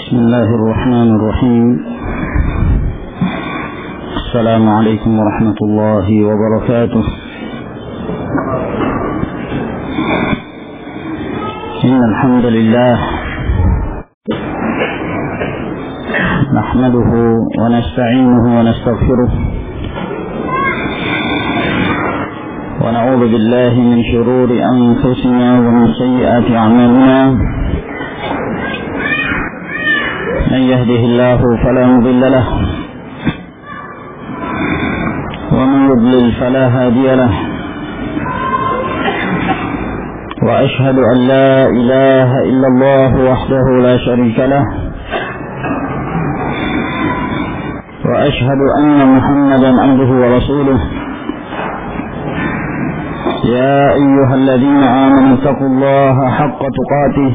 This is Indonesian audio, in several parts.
بسم الله الرحمن الرحيم. السلام عليكم ورحمة الله وبركاته. إن الحمد لله نحمده ونستعينه ونستغفره ونعوذ بالله من شرور أنفسنا ومن سيئات أعمالنا. من يهده الله فلا مضل له ومن يضلل فلا هادي له. وأشهد أن لا إله إلا الله وحده لا شريك له. وأشهد أن محمدا عبده ورسوله. يا أيها الذين آمنوا اتقوا الله حق تقاته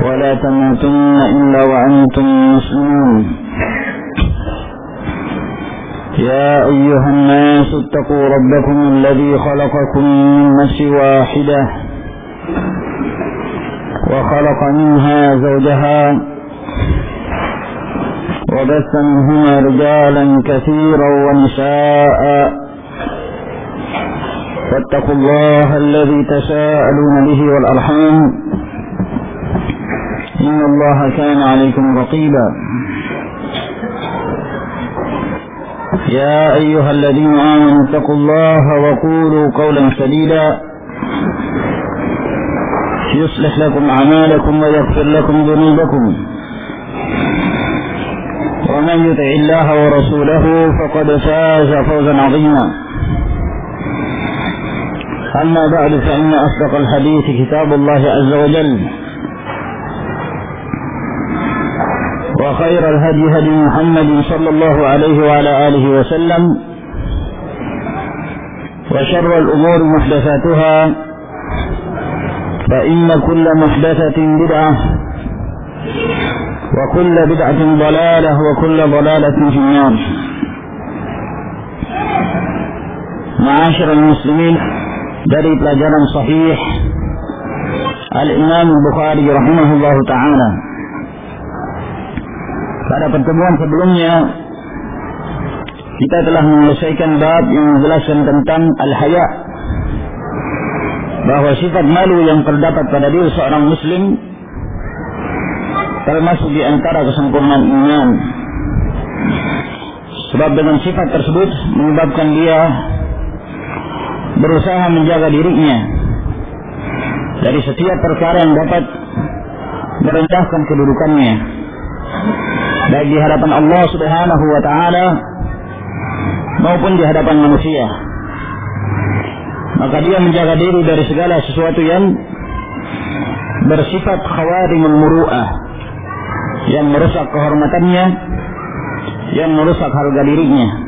ولا تموتن إلا وأنتم مسلمون. يا أيها الناس اتقوا ربكم الذي خلقكم من نفس واحدة وخلق منها زوجها وبث منهما رجالا كثيرا ونساء واتقوا الله الذي تساءلون به والأرحام إن الله كان عليكم رقيبا. يا أيها الذين آمنوا اتقوا الله وقولوا قولا سديدا يصلح لكم أعمالكم ويغفر لكم ذنوبكم. ومن يطع الله ورسوله فقد فاز فوزا عظيما. أما بعد فإن أصدق الحديث كتاب الله عز وجل وخير الهدي هدي محمد صلى الله عليه وعلى آله وسلم وشر الأمور محدثاتها فإن كل محدثة بدعة وكل بدعة ضلالة وكل ضلالة في النار. معاشر المسلمين, dari pelajaran sahih Al-Imam Bukhari rahimahullahu ta'ala. Pada pertemuan sebelumnya kita telah menyelesaikan bab yang menjelaskan tentang al-haya, bahwa sifat malu yang terdapat pada diri seorang muslim termasuk di antara kesempurnaan iman. Sebab dengan sifat tersebut menyebabkan dia berusaha menjaga dirinya dari setiap perkara yang dapat merendahkan kedudukannya, baik di hadapan Allah Subhanahu wa ta'ala maupun di hadapan manusia. Maka dia menjaga diri dari segala sesuatu yang bersifat khawarimul muru'ah, yang merusak kehormatannya, yang merusak harga dirinya.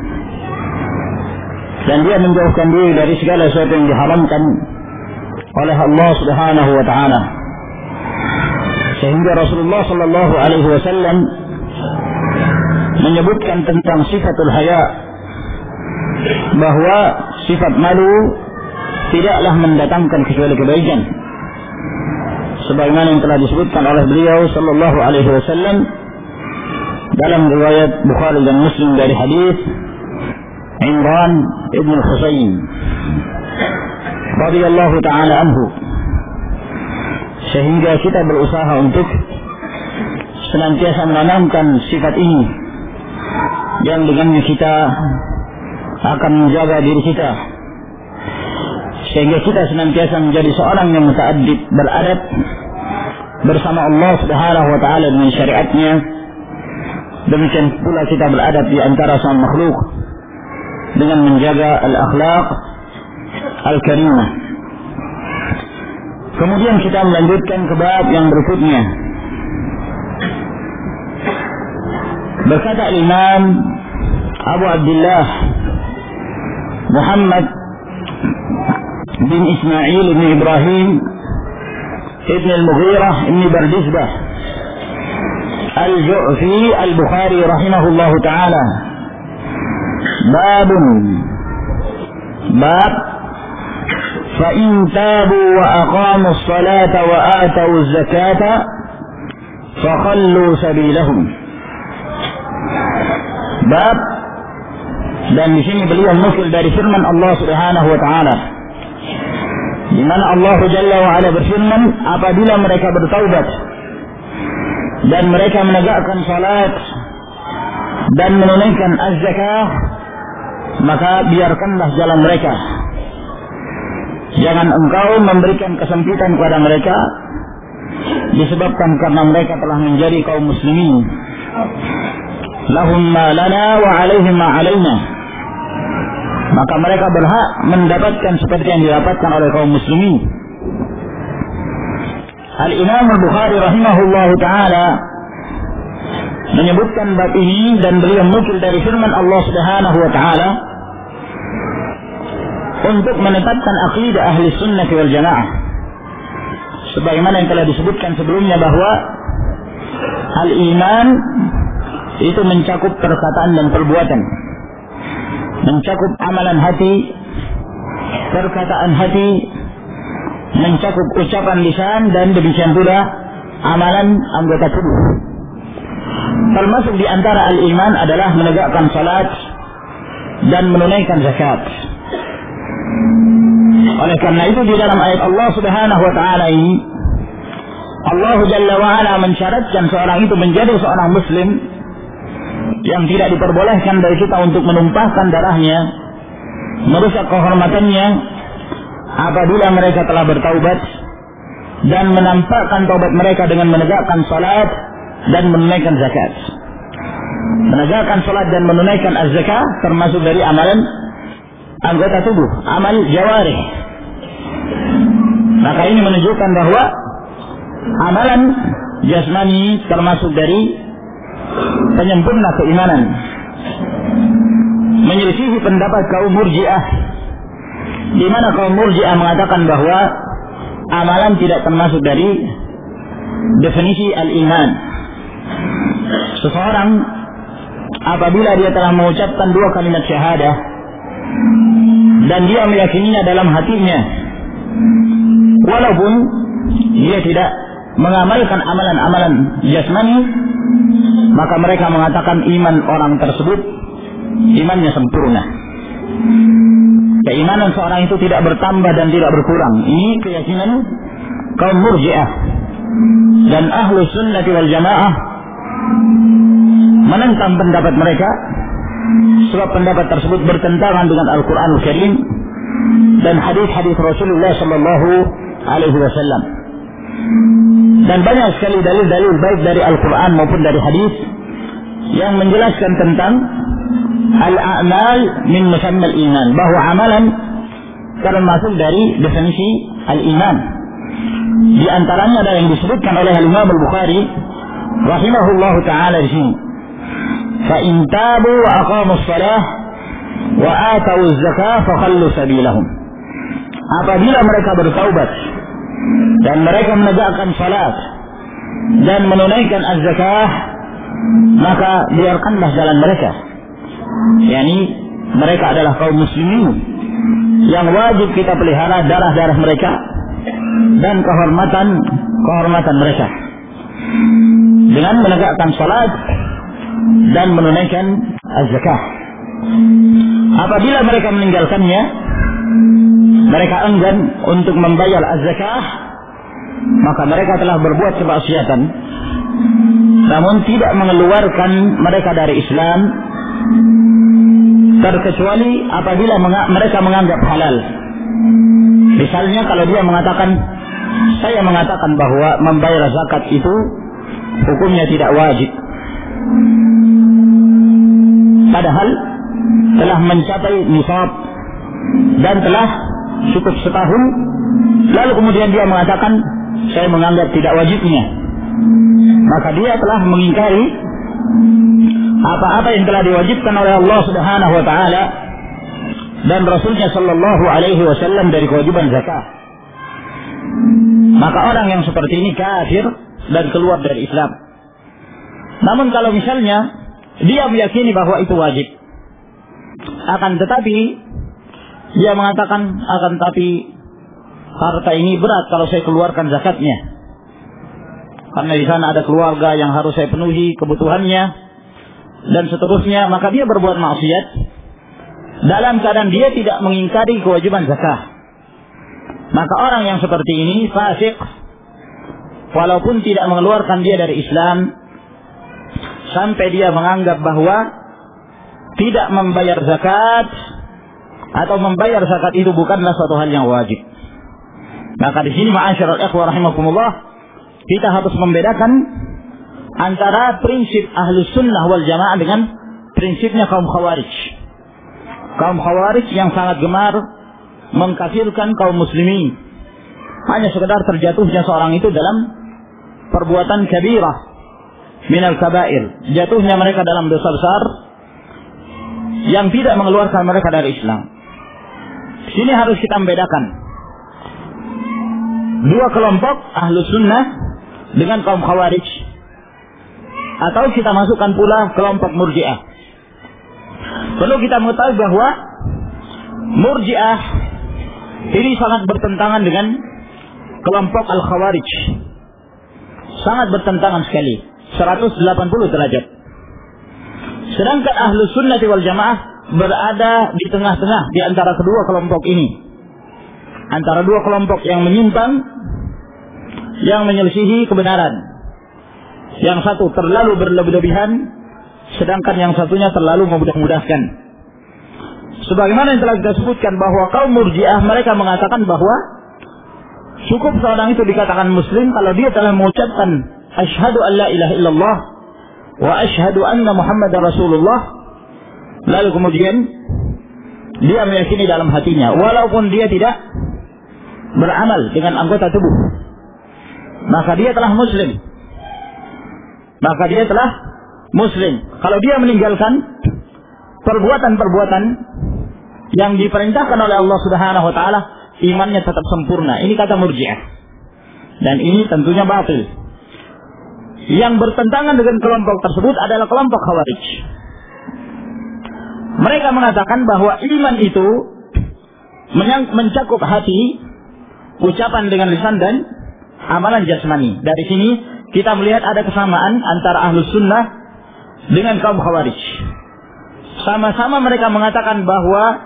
Dan dia menjauhkan diri dari segala sesuatu yang diharamkan oleh Allah Subhanahu wa ta'ala. Sehingga Rasulullah sallallahu alaihi wasallam menyebutkan tentang sifatul haya, bahwa sifat malu tidaklah mendatangkan kecuali kebaikan, sebagaimana yang telah disebutkan oleh beliau sallallahu alaihi wasallam dalam riwayat Bukhari dan Muslim dari hadis Imran ibn Husayn radhiyallahu ta'ala anhu. Sehingga kita berusaha untuk senantiasa menanamkan sifat ini, yang dengannya kita akan menjaga diri kita, sehingga kita senantiasa menjadi seorang yang muta'addib, beradab bersama Allah Subhanahu wa ta'ala dengan syariatnya. Demikian pula kita beradab di antara sama makhluk dengan menjaga al-akhlaq al-karimah. Kemudian kita melanjutkan ke bab yang berikutnya. Berkata Imam Abu Abdullah Muhammad bin Ismail bin Ibrahim ibn al-Mughirah ibn Bardizbah al-Ju'fi al-Bukhari rahimahullahu ta'ala, bab فإن تابوا وأقاموا الصلاة وآتوا الزكاة fakhallu sabilahum. Bab, dan di sini beliau menukil dari firman Allah Subhanahu wa taala, di mana Allah Jalla wa Ala berfirman, apabila mereka bertaubat dan mereka menegakkan salat dan menunaikan az-zakah, maka biarkanlah jalan mereka. Jangan engkau memberikan kesempitan kepada mereka, disebabkan karena mereka telah menjadi kaum muslimin. Lahum ma lana wa alaihim ma alaina. Maka mereka berhak mendapatkan seperti yang didapatkan oleh kaum muslimin. Al-Imam Al-Bukhari rahimahullahu ta'ala menyebutkan bab ini, dan beliau menukil dari firman Allah Subhanahu wa ta'ala untuk menetapkan akidah ahli sunnah wal jamaah, sebagaimana yang telah disebutkan sebelumnya bahwa al-iman itu mencakup perkataan dan perbuatan, mencakup amalan hati, perkataan hati, mencakup ucapan lisan, dan demikian pula amalan anggota tubuh. Termasuk di antara al-iman adalah menegakkan salat dan menunaikan zakat. Oleh karena itu di dalam ayat Allah Subhanahu wa taala ini, Allah Jalla wa Ala mensyaratkan seorang itu menjadi seorang muslim yang tidak diperbolehkan dari kita untuk menumpahkan darahnya, merusak kehormatannya, apabila mereka telah bertaubat dan menampakkan taubat mereka dengan menegakkan salat dan menunaikan zakat. Menegakkan salat dan menunaikan az-zakah termasuk dari amalan anggota tubuh, amal jawarih. Maka ini menunjukkan bahwa amalan jasmani termasuk dari penyempurna keimanan, menyelisihi pendapat kaum Murji'ah, di mana kaum Murji'ah mengatakan bahwa amalan tidak termasuk dari definisi al-iman. Seseorang apabila dia telah mengucapkan dua kalimat syahadah dan dia meyakininya dalam hatinya, walaupun dia tidak mengamalkan amalan-amalan jasmani, maka mereka mengatakan iman orang tersebut imannya sempurna. Keimanan seorang itu tidak bertambah dan tidak berkurang. Ini keyakinan kaum Murji'ah. Dan ahlu sunnah wal jamaah menentang pendapat mereka, sebab pendapat tersebut bertentangan dengan Al-Quranul Karim dan hadis-hadis Rasulullah Sallallahu Alaihi Wasallam. Dan banyak sekali dalil-dalil baik dari Al-Quran maupun dari hadis yang menjelaskan tentang al-a'mal min musammal iman, bahwa amalan termasuk dari definisi al-iman. Di antaranya ada yang disebutkan oleh Imam Al-Bukhari rahimahullahu ta'ala di sini. Fa in tabu wa aqamus shalah wa atawuz zakah fakhallu sabilahum. Apabila mereka bertaubat dan mereka menegakkan salat dan menunaikan az-zakah, maka biarkanlah jalan mereka. Yani mereka adalah kaum muslimin yang wajib kita pelihara darah-darah mereka dan kehormatan mereka dengan menegakkan salat dan menunaikan az-zakah. Apabila mereka meninggalkannya, mereka enggan untuk membayar az-zakah, maka mereka telah berbuat kemaksiatan, namun tidak mengeluarkan mereka dari Islam, terkecuali apabila mereka menganggap halal. Misalnya kalau dia mengatakan, saya mengatakan bahwa membayar zakat itu hukumnya tidak wajib, padahal telah mencapai nisab dan telah cukup setahun, lalu kemudian dia mengatakan saya menganggap tidak wajibnya, maka dia telah mengingkari apa-apa yang telah diwajibkan oleh Allah Subhanahu wa taala dan Rasulnya Sallallahu Alaihi Wasallam dari kewajiban zakat. Maka orang yang seperti ini kafir dan keluar dari Islam. Namun kalau misalnya dia meyakini bahwa itu wajib, akan tetapi dia mengatakan, akan tetapi harta ini berat kalau saya keluarkan zakatnya, karena di sana ada keluarga yang harus saya penuhi kebutuhannya dan seterusnya, maka dia berbuat maksiat dalam keadaan dia tidak mengingkari kewajiban zakah. Maka orang yang seperti ini fasik, walaupun tidak mengeluarkan dia dari Islam, sampai dia menganggap bahwa tidak membayar zakat atau membayar zakat itu bukanlah suatu hal yang wajib. Maka di sini ma'asyiral ikhwah rahimakumullah, kita harus membedakan antara prinsip Ahlus Sunnah wal Jamaah dengan prinsipnya kaum Khawarij. Kaum Khawarij yang sangat gemar mengkafirkan kaum muslimin hanya sekedar terjatuhnya seorang itu dalam perbuatan kabirah minal kabair, jatuhnya mereka dalam dosa besar yang tidak mengeluarkan mereka dari Islam. Sini harus kita membedakan dua kelompok Ahlus Sunnah dengan kaum Khawarij, atau kita masukkan pula kelompok Murji'ah. Perlu kita mengetahui bahwa Murji'ah ini sangat bertentangan dengan kelompok Al-Khawarij, sangat bertentangan sekali, 180 derajat. Sedangkan Ahlus Sunnah wal Jamaah berada di tengah-tengah di antara kedua kelompok ini, antara dua kelompok yang menyimpang, yang menyelisihi kebenaran. Yang satu terlalu berlebih-lebihan, sedangkan yang satunya terlalu memudah-mudahkan. Sebagaimana yang telah kita sebutkan bahwa kaum Murji'ah mereka mengatakan bahwa cukup seorang itu dikatakan muslim kalau dia telah mengucapkan asyhadu an la ilaha illallah wa asyhadu anna Muhammadar Rasulullah, lalu kemudian dia meyakini dalam hatinya walaupun dia tidak beramal dengan anggota tubuh, maka dia telah muslim. Maka dia telah muslim kalau dia meninggalkan perbuatan-perbuatan yang diperintahkan oleh Allah Subhanahu wa taala, imannya tetap sempurna. Ini kata Murji'ah. Dan ini tentunya batil. Yang bertentangan dengan kelompok tersebut adalah kelompok Khawarij. Mereka mengatakan bahwa iman itu mencakup hati, ucapan dengan lisan, dan amalan jasmani. Dari sini kita melihat ada kesamaan antara Ahlus Sunnah dengan kaum Khawarij. Sama-sama mereka mengatakan bahwa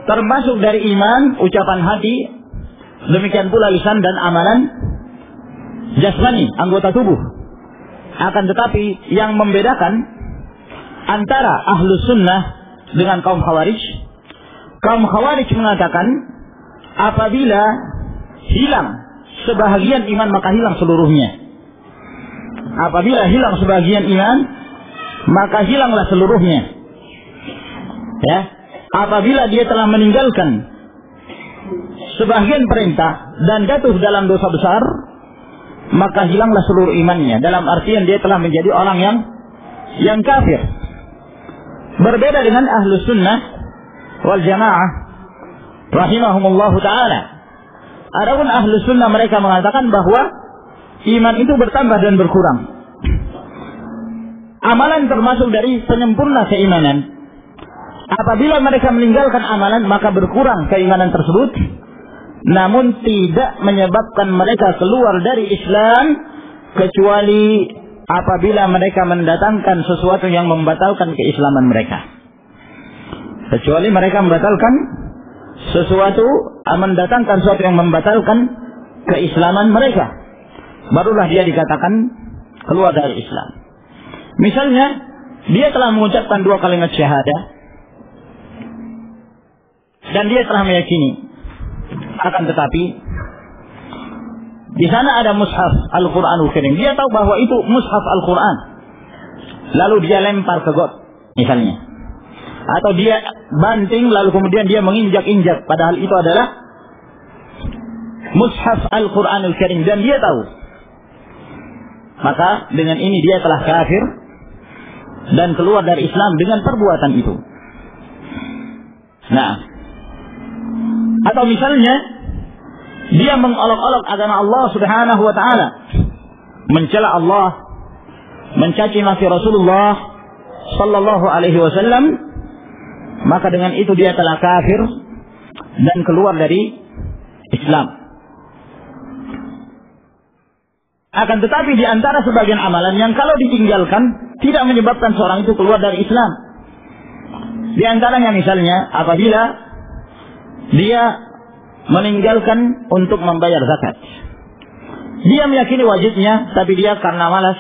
termasuk dari iman ucapan hati, demikian pula lisan dan amalan jasmani, anggota tubuh. Akan tetapi yang membedakan antara Ahlus Sunnah dengan kaum Khawarij, kaum Khawarij mengatakan apabila hilang sebahagian iman maka hilang seluruhnya. Apabila hilang sebagian iman maka hilanglah seluruhnya. Ya, apabila dia telah meninggalkan sebagian perintah dan jatuh dalam dosa besar, maka hilanglah seluruh imannya. Dalam artian dia telah menjadi orang yang kafir. Berbeda dengan Ahlus Sunnah wal Jamaah rahimahumullahu ta'ala. Adapun Ahlus Sunnah mereka mengatakan bahwa iman itu bertambah dan berkurang. Amalan termasuk dari penyempurna keimanan. Apabila mereka meninggalkan amalan maka berkurang keimanan tersebut, namun tidak menyebabkan mereka keluar dari Islam kecuali apabila mereka mendatangkan sesuatu yang membatalkan keislaman mereka. Kecuali mereka membatalkan sesuatu, mendatangkan sesuatu yang membatalkan keislaman mereka, barulah dia dikatakan keluar dari Islam. Misalnya dia telah mengucapkan 2 kalimat syahadah dan dia telah meyakini, akan tetapi di sana ada mushaf Al-Qur'anul Karim. Dia tahu bahwa itu mushaf Al-Qur'an, lalu dia lempar ke got misalnya, atau dia banting lalu kemudian dia menginjak-injak, padahal itu adalah mushaf Al-Qur'anul Karim dan dia tahu. Maka dengan ini dia telah kafir dan keluar dari Islam dengan perbuatan itu. Nah, atau misalnya dia mengolok-olok agama Allah Subhanahu wa taala, mencela Allah, mencaci maki Rasulullah sallallahu alaihi wasallam, maka dengan itu dia telah kafir dan keluar dari Islam. Akan tetapi di antara sebagian amalan yang kalau ditinggalkan tidak menyebabkan seorang itu keluar dari Islam. Di antaranya misalnya apabila dia meninggalkan untuk membayar zakat. Dia meyakini wajibnya, tapi dia karena malas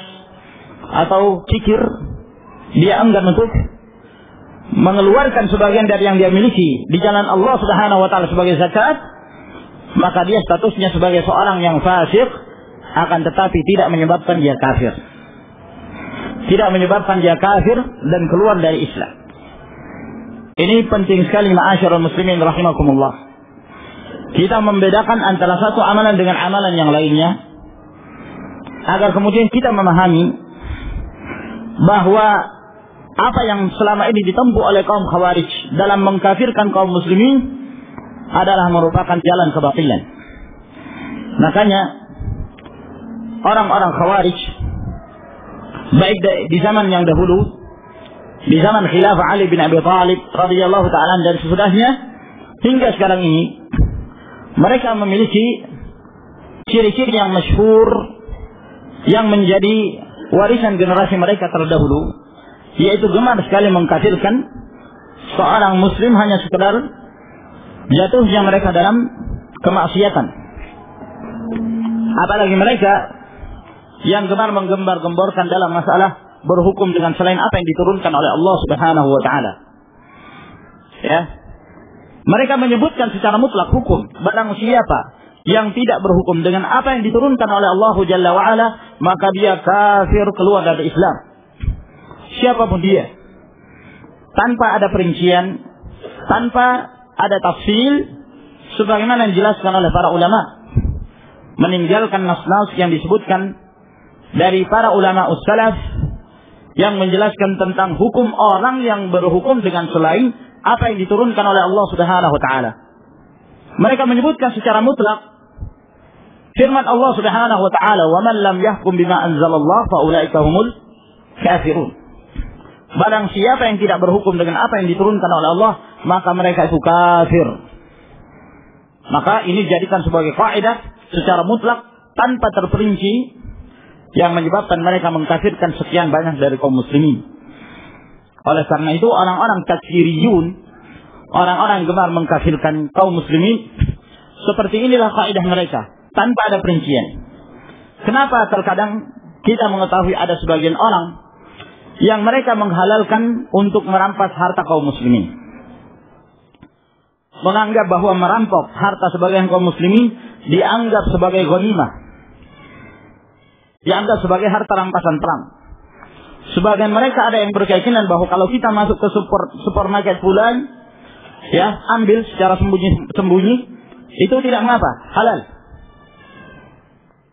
atau kikir, dia enggan untuk mengeluarkan sebagian dari yang dia miliki di jalan Allah Subhanahu wa taala sebagai zakat, maka dia statusnya sebagai seorang yang fasik, akan tetapi tidak menyebabkan dia kafir. Tidak menyebabkan dia kafir dan keluar dari Islam. Ini penting sekali ma'asyiral muslimin rahimakumullah. Kita membedakan antara satu amalan dengan amalan yang lainnya, agar kemudian kita memahami bahwa apa yang selama ini ditempuh oleh kaum Khawarij dalam mengkafirkan kaum muslimin adalah merupakan jalan kebatilan. Makanya orang-orang Khawarij baik di zaman yang dahulu, di zaman khilafah Ali bin Abi Thalib radhiyallahu ta'ala dan sesudahnya hingga sekarang ini, mereka memiliki ciri-ciri yang masyhur yang menjadi warisan generasi mereka terdahulu, yaitu gemar sekali mengkafirkan seorang muslim hanya sekedar jatuhnya mereka dalam kemaksiatan. Apalagi mereka yang gemar menggembar-gemborkan dalam masalah berhukum dengan selain apa yang diturunkan oleh Allah Subhanahu wa taala. Ya. Mereka menyebutkan secara mutlak hukum, barang siapa yang tidak berhukum dengan apa yang diturunkan oleh Allah Jalla wa ala, maka dia kafir, keluar dari Islam. Siapapun dia, tanpa ada perincian, tanpa ada tafsil, sebagaimana yang dijelaskan oleh para ulama, meninggalkan nas-nas yang disebutkan dari para ulama ussalaf yang menjelaskan tentang hukum orang yang berhukum dengan selain apa yang diturunkan oleh Allah Subhanahu wa taala. Mereka menyebutkan secara mutlak firman Allah Subhanahu wa taala, "Wa man lam yahkum bima anzalallah fa ulaika humul kafirun." Barang siapa yang tidak berhukum dengan apa yang diturunkan oleh Allah, maka mereka itu kafir. Maka ini dijadikan sebagai kaidah secara mutlak tanpa terperinci yang menyebabkan mereka mengkafirkan sekian banyak dari kaum muslimin. Oleh karena itu orang-orang takfiriyun, orang-orang yang gemar mengkafirkan kaum muslimin, seperti inilah kaidah mereka tanpa ada perincian. Kenapa terkadang kita mengetahui ada sebagian orang yang mereka menghalalkan untuk merampas harta kaum muslimin, menganggap bahwa merampok harta sebagian kaum muslimin dianggap sebagai ghanimah, dianggap sebagai harta rampasan perang. Sebagian mereka ada yang berkeyakinan bahwa kalau kita masuk ke supermarket fulan, ya, ambil secara sembunyi, itu tidak mengapa, halal.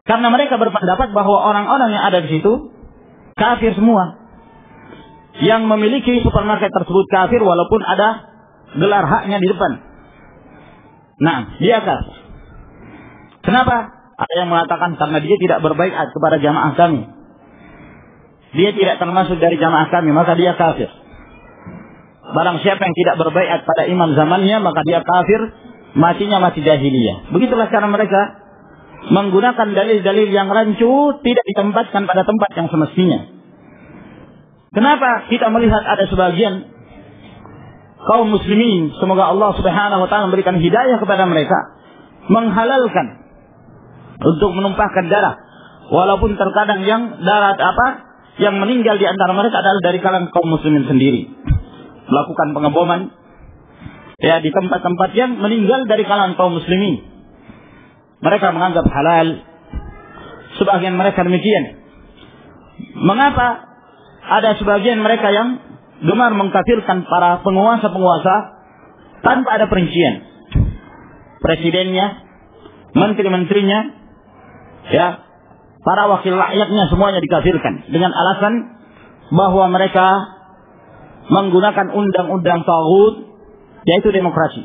Karena mereka berpendapat bahwa orang-orang yang ada di situ kafir semua. Yang memiliki supermarket tersebut kafir walaupun ada gelar haknya di depan. Nah, dia kafir. Kenapa? Ada yang mengatakan karena dia tidak berbaiat kepada jamaah kami. Dia tidak termasuk dari jamaah kami, maka dia kafir. Barang siapa yang tidak berbaiat pada imam zamannya, maka dia kafir, matinya mati jahiliyah. Begitulah cara mereka menggunakan dalil-dalil yang rancu, tidak ditempatkan pada tempat yang semestinya. Kenapa kita melihat ada sebagian kaum muslimin, semoga Allah Subhanahu wa taala memberikan hidayah kepada mereka, menghalalkan untuk menumpahkan darah, walaupun terkadang yang yang meninggal di antara mereka adalah dari kalangan kaum muslimin sendiri, melakukan pengeboman ya di tempat-tempat yang meninggal dari kalangan kaum muslimin. Mereka menganggap halal, sebagian mereka demikian. Mengapa ada sebagian mereka yang gemar mengkafirkan para penguasa-penguasa tanpa ada perincian? Presidennya, menteri-menterinya, ya, para wakil rakyatnya semuanya dikafirkan dengan alasan bahwa mereka menggunakan undang-undang taghut, yaitu demokrasi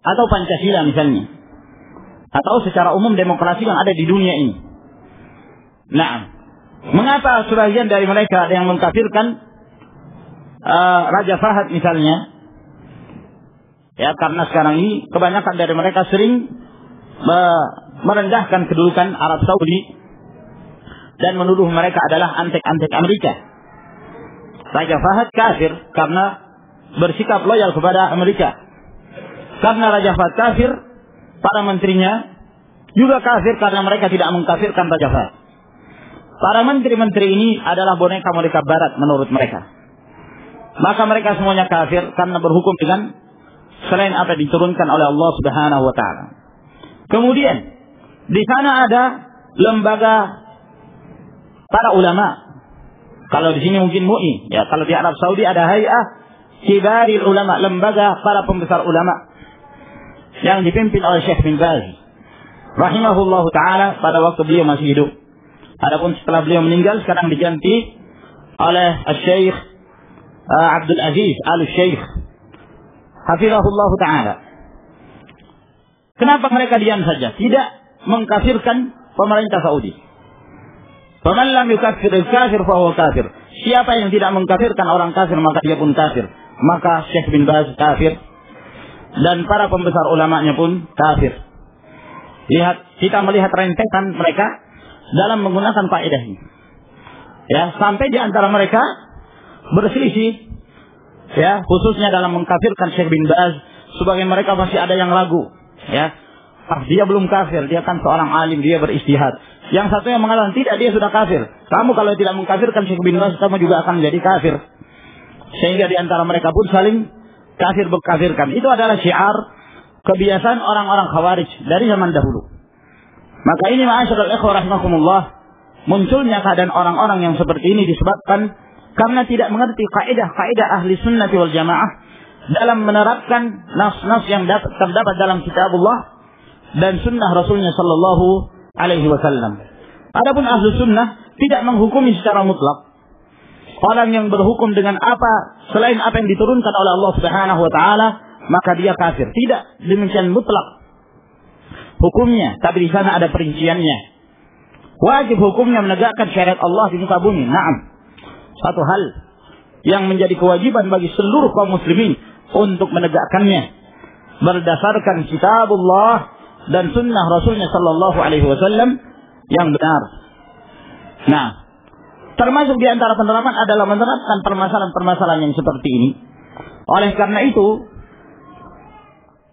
atau Pancasila misalnya, atau secara umum demokrasi yang ada di dunia ini. Nah, mengapa sebagian dari mereka ada yang mengkafirkan Raja Fahad misalnya? Ya, karena sekarang ini kebanyakan dari mereka sering merendahkan kedudukan Arab Saudi dan menuduh mereka adalah antek-antek Amerika. Raja Fahad kafir karena bersikap loyal kepada Amerika. Karena Raja Fahad kafir, para menterinya juga kafir karena mereka tidak mengkafirkan Raja Fahad. Para menteri-menteri ini adalah boneka-boneka barat menurut mereka. Maka mereka semuanya kafir karena berhukum dengan selain apa yang diturunkan oleh Allah Subhanahu wa taala. Kemudian di sana ada lembaga para ulama. Kalau di sini mungkin MUI, ya kalau di Arab Saudi ada Hay'ah Kibaril Ulama, lembaga para pembesar ulama yang dipimpin oleh Syekh bin Baz rahimahullahu taala pada waktu beliau masih hidup. Adapun setelah beliau meninggal sekarang diganti oleh Syekh Abdul Aziz Al-Syekh hafizahullahu taala. Kenapa mereka diam saja, tidak mengkafirkan pemerintah Saudi? Faman lam yukaffir al-kafir fa huwa kafir. Siapa yang tidak mengkafirkan orang kafir maka dia pun kafir. Maka Syekh bin Baz kafir dan para pembesar ulamanya pun kafir. Lihat, kita melihat rentetan mereka dalam menggunakan kaidah ini. Ya, sampai di antara mereka berselisih, ya, khususnya dalam mengkafirkan Syekh bin Baz, sebagian mereka masih ada yang ragu, ya. Dia belum kafir, dia kan seorang alim, dia beristihad. Yang satu yang mengatakan tidak, dia sudah kafir. Kamu kalau tidak mengkafirkan Syekh bin Baz, kamu juga akan menjadi kafir. Sehingga di antara mereka pun saling kafir berkafirkan. Itu adalah syiar kebiasaan orang-orang Khawarij dari zaman dahulu. Maka ini ma'asyiral ikhwah rahimakumullah, munculnya keadaan orang-orang yang seperti ini disebabkan karena tidak mengerti kaidah-kaidah ahli sunnah wal jamaah dalam menerapkan nas-nas yang terdapat dalam kitabullah dan sunnah Rasulnya sallallahu alaihi wasallam. Adapun ahli sunnah tidak menghukumi secara mutlak. Orang yang berhukum dengan apa selain apa yang diturunkan oleh Allah Subhanahu wa taala, maka dia kafir. Tidak demikian mutlak hukumnya, tapi di sana ada perinciannya. Wajib hukumnya menegakkan syariat Allah di muka bumi. Naam. Satu hal yang menjadi kewajiban bagi seluruh kaum muslimin untuk menegakkannya berdasarkan kitabullah dan sunnah Rasulnya sallallahu alaihi wasallam yang benar. Nah, termasuk di antara penerapan adalah menerapkan permasalahan-permasalahan yang seperti ini. Oleh karena itu,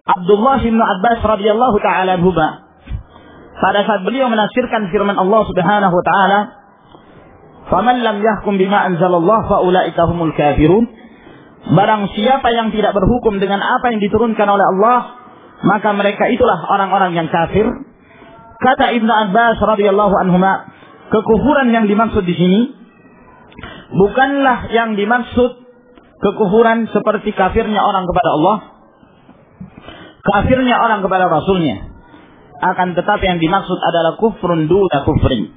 Abdullah bin Abbas radhiyallahu taala anhu pada saat beliau menafsirkan firman Allah Subhanahu wa taala, "Faman lam yahkum bima anzalallah fa ulaika humul kafirun." Barang siapa yang tidak berhukum dengan apa yang diturunkan oleh Allah, maka mereka itulah orang-orang yang kafir. Kata Ibnu Abbas radhiyallahu anhuma, kekufuran yang dimaksud di sini bukanlah yang dimaksud kekufuran seperti kafirnya orang kepada Allah, kafirnya orang kepada Rasulnya. Akan tetapi yang dimaksud adalah kufrun duna kufrin.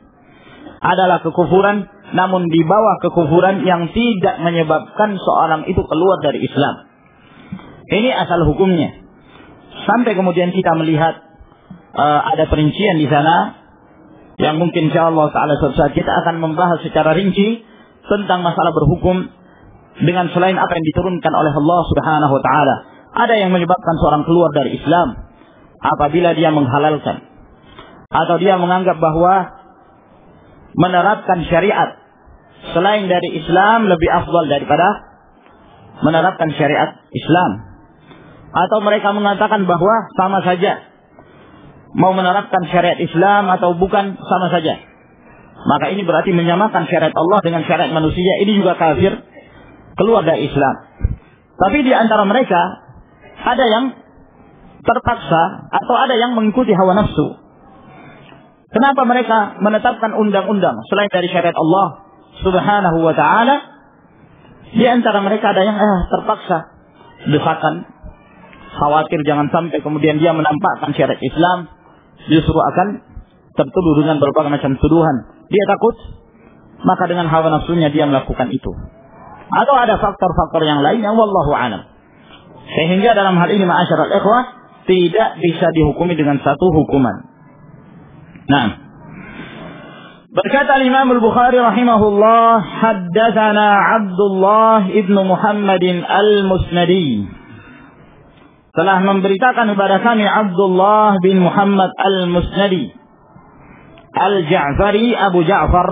Adalah kekufuran namun di bawah kekufuran yang tidak menyebabkan seorang itu keluar dari Islam. Ini asal hukumnya. Sampai kemudian kita melihat ada perincian di sana yang mungkin insyaallah taala suatu saat kita akan membahas secara rinci tentang masalah berhukum dengan selain apa yang diturunkan oleh Allah Subhanahu wa taala. Ada yang menyebabkan seorang keluar dari Islam apabila dia menghalalkan atau dia menganggap bahwa menerapkan syariat selain dari Islam lebih afdal daripada menerapkan syariat Islam. Atau mereka mengatakan bahwa sama saja mau menerapkan syariat Islam atau bukan, sama saja. Maka ini berarti menyamakan syariat Allah dengan syariat manusia. Ini juga kafir, keluar dari Islam. Tapi di antara mereka ada yang terpaksa atau ada yang mengikuti hawa nafsu. Kenapa mereka menetapkan undang-undang selain dari syariat Allah Subhanahu wa ta'ala? Di antara mereka ada yang terpaksa, desakan, khawatir jangan sampai kemudian dia menampakkan syariat Islam, justru akan tertuduh dengan berbagai macam tuduhan. Dia takut, maka dengan hawa nafsunya dia melakukan itu. Atau ada faktor-faktor yang lain yang wallahu a'lam. Sehingga dalam hal ini ma'asyiral ikhwah tidak bisa dihukumi dengan satu hukuman. Nah, berkata Imam Al-Bukhari rahimahullah, haddatsana Abdullah ibn Muhammadin al-Musnadi telah memberitakan kepada kami Abdullah bin Muhammad al-Musnadi al-Ja'fari Abu Ja'far.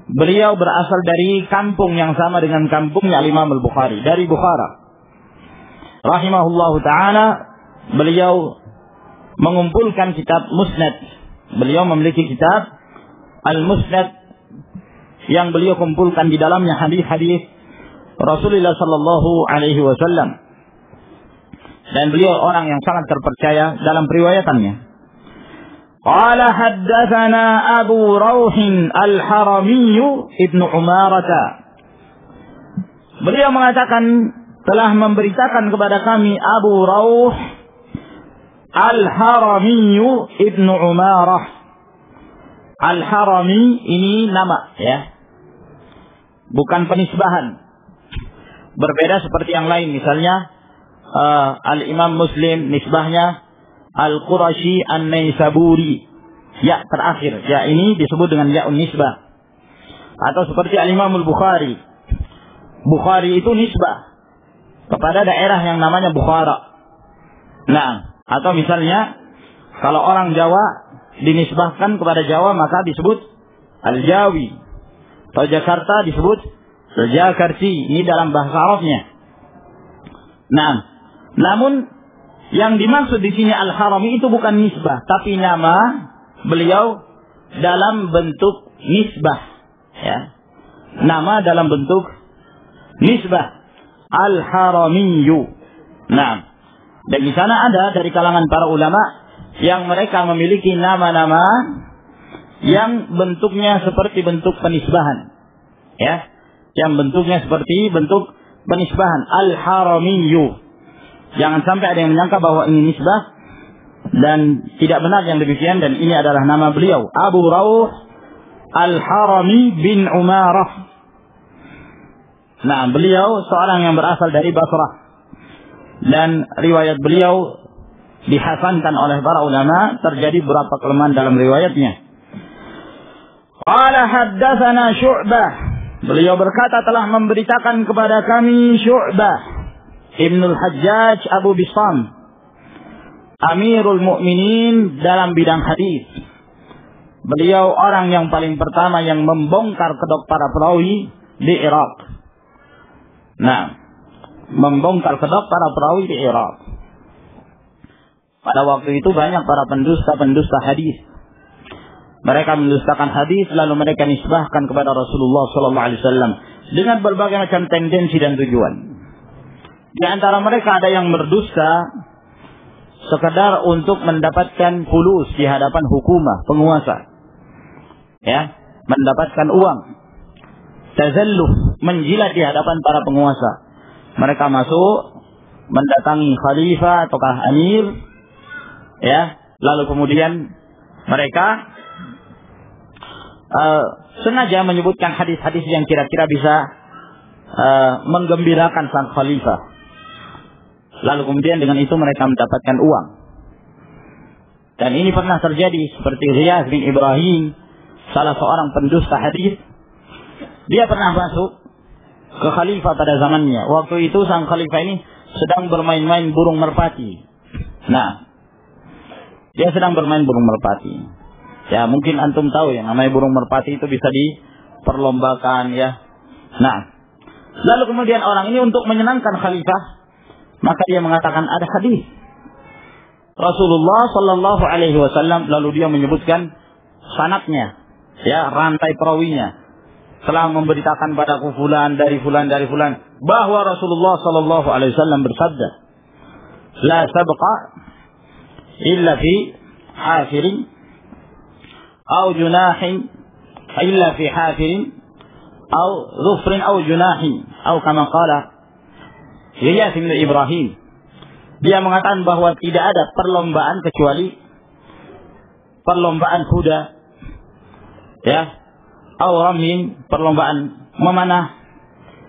Beliau berasal dari kampung yang sama dengan kampungnya Imam al-Bukhari, dari Bukhara. Rahimahullahu ta'ala, beliau mengumpulkan kitab Musnad. Beliau memiliki kitab Al-Musnad yang beliau kumpulkan di dalamnya hadis-hadis Rasulullah sallallahu alaihi wasallam. Dan beliau orang yang sangat terpercaya dalam periwayatannya. Qala haddatsana Abu Rauh Al-Harami Ibnu Umarah. Beliau mengatakan telah memberitakan kepada kami Abu Rauh Al-Harami Ibnu Umarah. Al-Harami ini nama, ya, bukan penisbahan. Berbeda seperti yang lain, misalnya Al-Imam Muslim nisbahnya Al-Qurashi An-Naisaburi, ya terakhir, ya ini disebut dengan ya'un nisbah. Atau seperti Al-Imam Al-Bukhari, Bukhari itu nisbah kepada daerah yang namanya Bukhara. Nah, atau misalnya kalau orang Jawa dinisbahkan kepada Jawa maka disebut Al-Jawi. Atau Jakarta disebut Al-Jakarti. Ini dalam bahasa Arabnya. Nah, namun yang dimaksud di sini Al-Harami itu bukan nisbah, tapi nama beliau dalam bentuk nisbah, ya. Nama dalam bentuk nisbah. Al-Haramiyu. Nah, dan di sana ada dari kalangan para ulama yang mereka memiliki nama-nama yang bentuknya seperti bentuk penisbahan, ya, yang bentuknya seperti bentuk penisbahan. Al-Haramiyu. Jangan sampai ada yang menyangka bahwa ini nisbah, dan tidak benar yang demikian. Dan ini adalah nama beliau, Abu Rauh Al-Harami bin Umarah. Nah, beliau seorang yang berasal dari Basrah, dan riwayat beliau dihasankan oleh para ulama. Terjadi beberapa kelemahan dalam riwayatnya. Qala haddatsana Syu'bah. Beliau berkata telah memberitakan kepada kami Syu'bah Ibnul Hajjaj Abu Bistam, Amirul Mukminin dalam bidang hadis. Beliau orang yang paling pertama yang membongkar kedok para perawi di Irak. Nah, membongkar kedok para perawi di Irak. Pada waktu itu banyak para pendusta hadis. Mereka mendustakan hadis lalu mereka nisbahkan kepada Rasulullah sallallahu alaihi wasallam dengan berbagai macam tendensi dan tujuan. Di antara mereka ada yang berdusta sekedar untuk mendapatkan fulus di hadapan hukumah, penguasa, ya, mendapatkan uang. Tazalluh, menjilat di hadapan para penguasa. Mereka masuk mendatangi khalifah ataukah amir, ya, lalu kemudian mereka sengaja menyebutkan hadis-hadis yang kira-kira bisa menggembirakan sang khalifah. Lalu kemudian dengan itu mereka mendapatkan uang. Dan ini pernah terjadi seperti Riyaz bin Ibrahim, salah seorang pendusta hadis. Dia pernah masuk ke khalifah pada zamannya. Waktu itu sang khalifah ini sedang bermain-main burung merpati. Nah, dia sedang bermain burung merpati. Ya, mungkin antum tahu ya, namanya burung merpati itu bisa diperlombakan, ya. Nah, lalu kemudian orang ini untuk menyenangkan khalifah, maka dia mengatakan ada hadis Rasulullah sallallahu alaihi wasallam, lalu dia menyebutkan sanadnya, ya, rantai perawinya, telah memberitakan padaku fulan dari fulan bahwa Rasulullah sallallahu alaihi wasallam bersabda, la sabqa illa fi hafirin au junahin, illa fi hafirin au dhufrin au junahin, au kama qala Riyaz bin Ibrahim. Dia mengatakan bahwa tidak ada perlombaan kecuali perlombaan kuda, ya, au ramin, perlombaan memanah.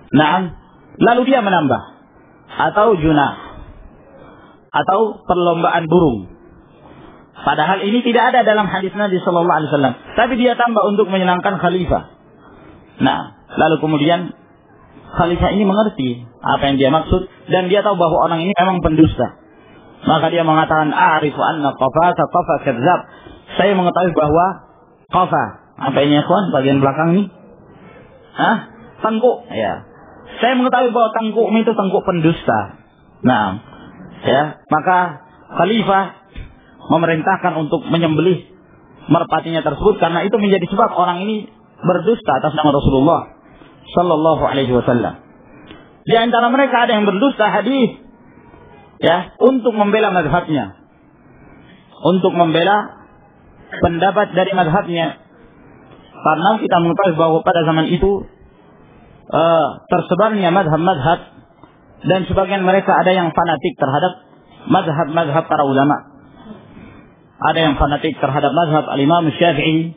Nah, lalu dia menambah, atau junah, atau perlombaan burung. Padahal ini tidak ada dalam hadis Nabi sallallahu alaihi wasallam, tapi dia tambah untuk menyenangkan khalifah. Nah, lalu kemudian khalifah ini mengerti apa yang dia maksud, dan dia tahu bahwa orang ini memang pendusta. Maka dia mengatakan, a'rifu anna qafa kadzdzab. Saya mengetahui bahwa qafa, apa ini ikhwan, bagian belakang ini? Tengkuk, ya. Saya mengetahui bahwa tengkuk itu tengkuk pendusta. Nah, ya, maka khalifah memerintahkan untuk menyembelih merpatinya tersebut karena itu menjadi sebab orang ini berdusta atas nama Rasulullah sallallahu alaihi wasallam. Di antara mereka ada yang berdusta hadis, ya, untuk membela mazhabnya, untuk membela pendapat dari mazhabnya. Karena kita mengetahui bahwa pada zaman itu tersebarnya mazhab-mazhab, dan sebagian mereka ada yang fanatik terhadap mazhab-mazhab para ulama. Ada yang fanatik terhadap mazhab al-Imam Syafi'i,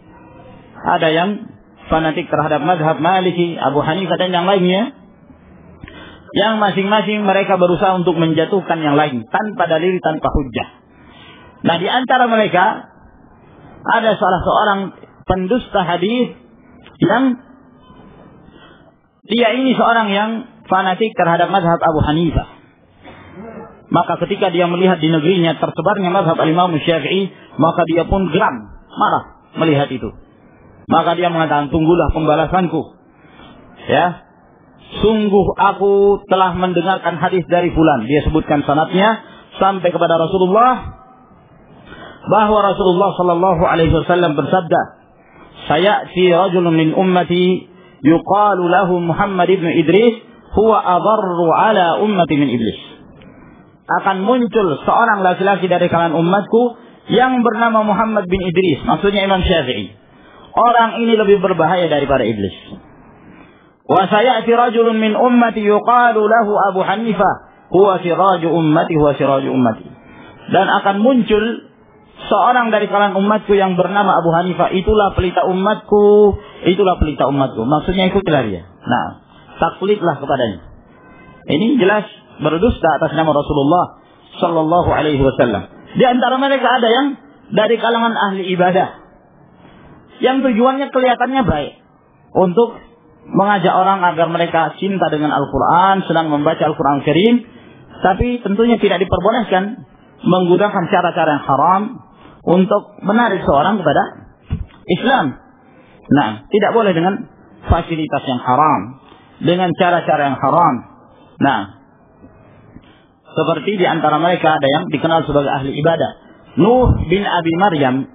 ada yang fanatik terhadap mazhab Maliki, Abu Hanifah dan yang lainnya. Yang masing-masing mereka berusaha untuk menjatuhkan yang lain tanpa dalil, tanpa hujjah. Nah, di antara mereka ada salah seorang pendusta hadis yang dia ini seorang yang fanatik terhadap mazhab Abu Hanifah. Maka ketika dia melihat di negerinya tersebarnya mazhab al-Imam Syafi'i, maka dia pun geram, marah melihat itu. Maka dia mengatakan, tunggulah pembalasanku. Ya, sungguh aku telah mendengarkan hadis dari fulan. Dia sebutkan sanadnya sampai kepada Rasulullah, bahwa Rasulullah sallallahu alaihi wasallam bersabda, "Sayati rajulun min ummati yuqalu lahu Muhammad ibn Idris, huwa adarru ala ummati min iblis." Akan muncul seorang laki-laki dari kalangan umatku yang bernama Muhammad bin Idris, maksudnya Imam Syafi'i. Orang ini lebih berbahaya daripada iblis. Wa sayati rajulun min ummati yuqalu lahu Abu Hanifah, huwa siraju ummati, huwa siraju ummati. Dan akan muncul seorang dari kalangan umatku yang bernama Abu Hanifah, itulah pelita umatku, itulah pelita umatku. Maksudnya ikutilah dia. Nah, taklidlah kepadanya. Ini jelas berdusta atas nama Rasulullah sallallahu alaihi wasallam. Di antara mereka ada yang dari kalangan ahli ibadah, yang tujuannya kelihatannya baik, untuk mengajak orang agar mereka cinta dengan Al-Quran, sedang membaca Al-Quran Karim, tapi tentunya tidak diperbolehkan menggunakan cara-cara yang haram untuk menarik seorang kepada Islam. Nah, tidak boleh dengan fasilitas yang haram, dengan cara-cara yang haram. Nah, seperti di antara mereka ada yang dikenal sebagai ahli ibadah, Nuh bin Abi Maryam.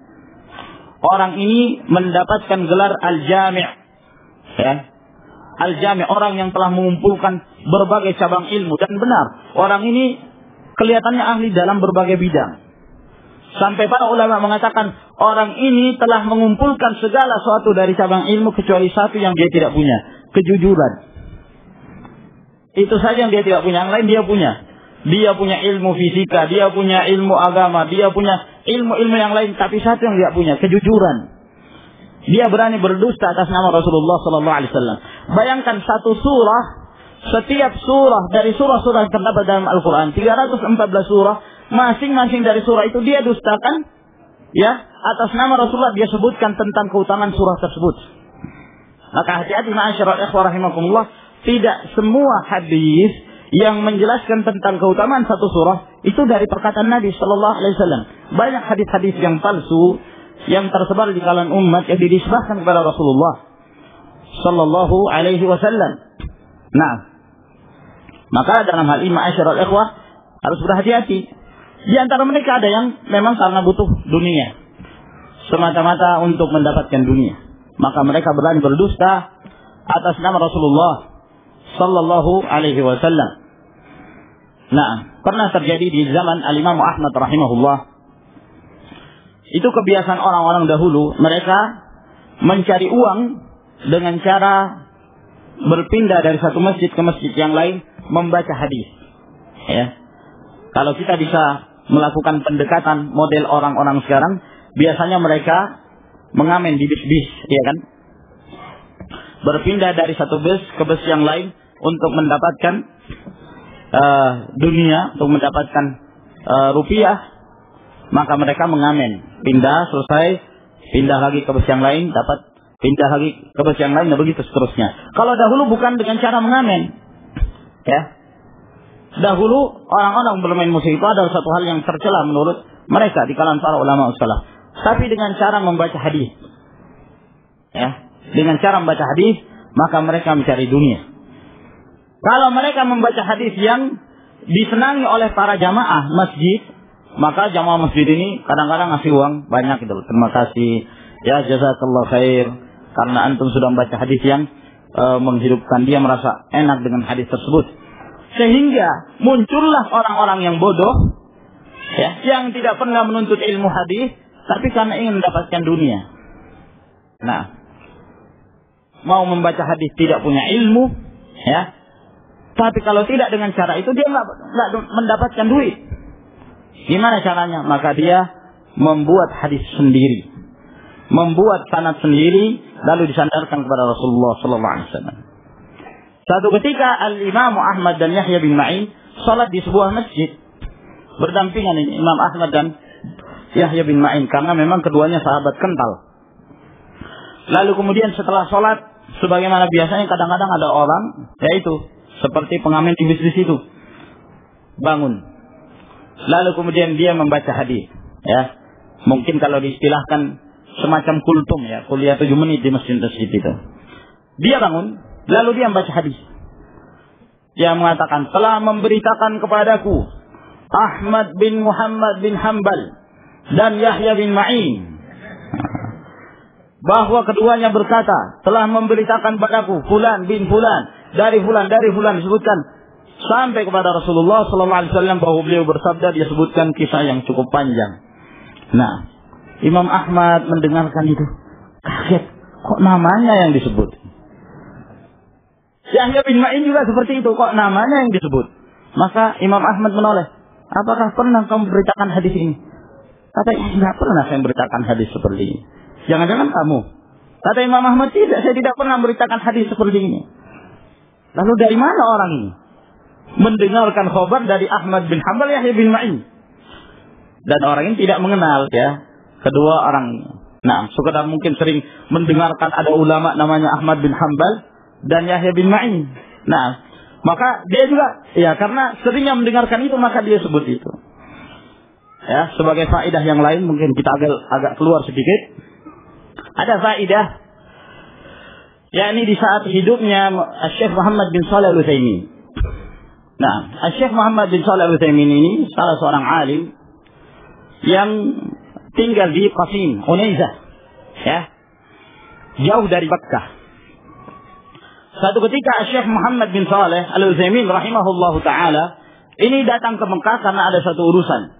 Orang ini mendapatkan gelar Al-Jami', ya. Al-Jami', orang yang telah mengumpulkan berbagai cabang ilmu. Dan benar, orang ini kelihatannya ahli dalam berbagai bidang. Sampai para ulama mengatakan, orang ini telah mengumpulkan segala sesuatu dari cabang ilmu kecuali satu yang dia tidak punya, kejujuran. Itu saja yang dia tidak punya, yang lain dia punya. Dia punya ilmu fisika, dia punya ilmu agama, dia punya ilmu-ilmu yang lain, tapi satu yang dia punya, kejujuran. Dia berani berdusta atas nama Rasulullah sallallahu alaihi wasallam. Bayangkan satu surah, setiap surah dari surah-surah yang terdapat dalam Al-Quran, 314 surah, masing-masing dari surah itu dia dustakan, ya, atas nama Rasulullah. Dia sebutkan tentang keutamaan surah tersebut. Maka hati-hati ma'asyiral ikhwah rahimakumullah, tidak semua hadis yang menjelaskan tentang keutamaan satu surah itu dari perkataan Nabi sallallahu alaihi wasallam. Banyak hadis-hadis yang palsu yang tersebar di kalangan umat yang dinisbahkan kepada Rasulullah sallallahu alaihi wasallam. Nah, maka dalam hal ini ma'asyiral ikhwah harus berhati-hati. Di antara mereka ada yang memang karena butuh dunia, semata-mata untuk mendapatkan dunia, maka mereka berani berdusta atas nama Rasulullah sallallahu alaihi wasallam. Nah, pernah terjadi di zaman Al-Imam Ahmad rahimahullah. Itu kebiasaan orang-orang dahulu, mereka mencari uang dengan cara berpindah dari satu masjid ke masjid yang lain, membaca hadis. Ya. Kalau kita bisa melakukan pendekatan model orang-orang sekarang, biasanya mereka mengamen di bis-bis, ya kan? Berpindah dari satu bus ke bus yang lain untuk mendapatkan dunia, untuk mendapatkan rupiah. Maka mereka mengamen, pindah selesai, pindah lagi ke bus yang lain, dapat pindah lagi ke bus yang lain, dan begitu seterusnya. Kalau dahulu bukan dengan cara mengamen, ya, dahulu orang-orang bermain musik itu adalah satu hal yang tercela menurut mereka di kalangan para ulama salaf. Tapi dengan cara membaca hadis, ya, dengan cara membaca hadis, maka mereka mencari dunia. Kalau mereka membaca hadis yang disenangi oleh para jamaah masjid, maka jamaah masjid ini kadang-kadang ngasih uang banyak gitu. Terima kasih, ya jazakallah khair, karena antum sudah membaca hadis yang menghidupkan dia, merasa enak dengan hadis tersebut. Sehingga muncullah orang-orang yang bodoh, ya, yang tidak pernah menuntut ilmu hadis, tapi karena ingin mendapatkan dunia. Nah, mau membaca hadis tidak punya ilmu, ya. Tapi kalau tidak dengan cara itu dia nggak mendapatkan duit. Gimana caranya? Maka dia membuat hadis sendiri, membuat sanad sendiri, lalu disandarkan kepada Rasulullah Sallallahu Alaihi Wasallam. Satu ketika Al-Imam Ahmad dan Yahya bin Ma'in salat di sebuah masjid, berdampingan ini Imam Ahmad dan Yahya bin Ma'in, karena memang keduanya sahabat kental. Lalu kemudian setelah salat, sebagaimana biasanya kadang-kadang ada orang, yaitu seperti pengamen di bisnis itu, bangun. Lalu kemudian dia membaca hadis, ya. Mungkin kalau diistilahkan semacam kultum, ya, kuliah 7 menit di masjid-masjid itu. Dia bangun, lalu dia membaca hadis. Dia mengatakan, telah memberitakan kepadaku Ahmad bin Muhammad bin Hanbal dan Yahya bin Ma'in bahwa keduanya berkata, telah memberitakan padaku fulan bin fulan dari fulan disebutkan sampai kepada Rasulullah Sallallahu Alaihi Wasallam bahwa beliau bersabda, dia sebutkan kisah yang cukup panjang. Nah, Imam Ahmad mendengarkan itu kaget, kok namanya yang disebut. Yahya bin Ma'in juga seperti itu, kok namanya yang disebut. Maka Imam Ahmad menoleh, apakah pernah kamu beritakan hadis ini? Kata, enggak pernah saya beritakan hadis seperti ini. Jangan-jangan kamu. Kata Imam Ahmad, tidak, saya tidak pernah beritakan hadis seperti ini. Lalu dari mana orang ini mendengarkan khabar dari Ahmad bin Hanbal, Yahya bin Ma'in? Dan orang ini tidak mengenal, ya, kedua orang. Nah, sekedar mungkin sering mendengarkan ada ulama namanya Ahmad bin Hanbal dan Yahya bin Ma'in. Nah, maka dia juga, ya, karena seringnya mendengarkan itu, maka dia sebut itu. Ya, sebagai faedah yang lain mungkin kita agak keluar sedikit. Ada faedah, yakni di saat hidupnya Syekh Muhammad bin Shalih Al-Utsaimin. Nah, Syekh Muhammad bin Shalih Al-Utsaimin ini salah seorang alim yang tinggal di Qasim, Unaizah, ya, jauh dari Makkah. Satu ketika Syekh Muhammad bin Shalih Al-Utsaimin rahimahullahu taala ini datang ke Mekah karena ada satu urusan.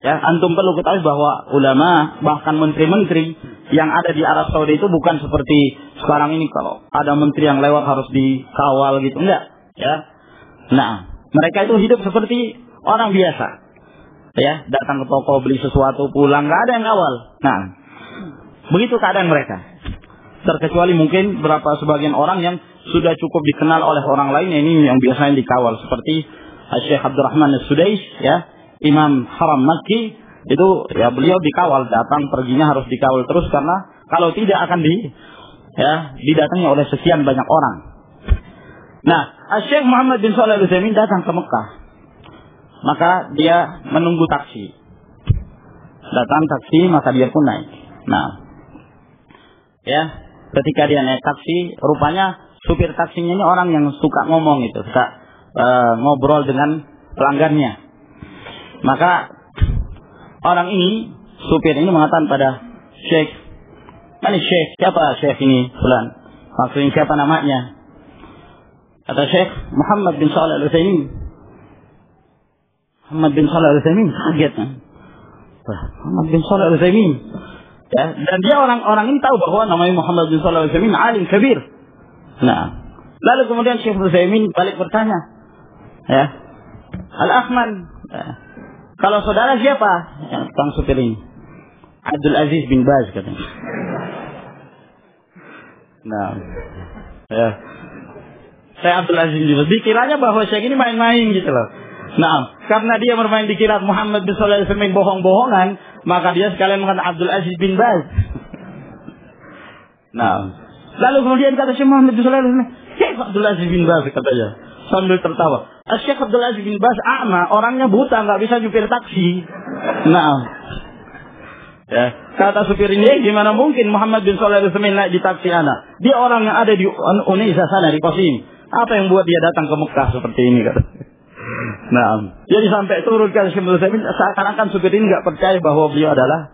Ya, antum perlu ketahui bahwa ulama, bahkan menteri-menteri yang ada di Arab Saudi itu bukan seperti sekarang ini kalau ada menteri yang lewat harus dikawal gitu, enggak, ya. Nah, mereka itu hidup seperti orang biasa. Ya, datang ke toko beli sesuatu, pulang, enggak ada yang kawal. Nah, begitu keadaan mereka. Terkecuali mungkin beberapa sebagian orang yang sudah cukup dikenal oleh orang lain, ini yang biasanya dikawal, seperti Syekh Abdurrahman As-Sudais, ya, Imam Haram Makki, itu ya beliau dikawal, datang perginya harus dikawal terus, karena kalau tidak akan didatangi oleh sekian banyak orang. Nah, Syekh Muhammad bin Shalih Al-Utsaimin datang ke Mekah, maka dia menunggu taksi. Datang taksi, maka dia pun naik. Nah, ya, ketika dia naik taksi, rupanya supir taksinya ini orang yang suka ngomong itu, suka ngobrol dengan pelanggannya. Maka orang ini, supir ini mengatakan pada Syekh, mana Syekh? Siapa Syekh ini? Fulan. Maksudnya siapa namanya? Kata Syekh Muhammad bin Shalih Al-Utsaimin. Muhammad bin Shalih Al-Utsaimin kaget. Muhammad bin Shalih Al-Utsaimin. Ya, dan dia orang ini tahu bahwa namanya Muhammad bin Shalih Al-Utsaimin alim kabir. Nah, lalu kemudian Syekh Al-Utsaimin balik bertanya, ya, Al-Ahman, ya, kalau saudara siapa? Yang tukang supir ini. Abdul Aziz bin Baz katanya. Nah, ya, saya Abdul Aziz bin Baz. Dikiranya bahwa Syekh ini main-main gitu loh. Nah, karena dia bermain dikira Muhammad bin Shalih Al-Utsaimin bohong-bohongan, maka dia sekalian mengatakan Abdul Aziz bin Baz. Nah, lalu kemudian kata Syekh Muhammad bin Shalih Al-Utsaimin, Syekh Abdul Aziz bin Baz katanya. sambil tertawa. Syekh Abdul Aziz bin Baz a'ma, orangnya buta, nggak bisa nyupir taksi. Nah, ya, kata supir ini, gimana mungkin Muhammad bin Shalih Al-Utsaimin naik di taksi anak? Dia orang yang ada di Unesa sana, di Qasim. Apa yang buat dia datang ke Mekah seperti ini, kata. Nah, jadi sampai turun ke Syekh Abdul Utsaimin, seakan-akan supir ini nggak percaya bahwa beliau adalah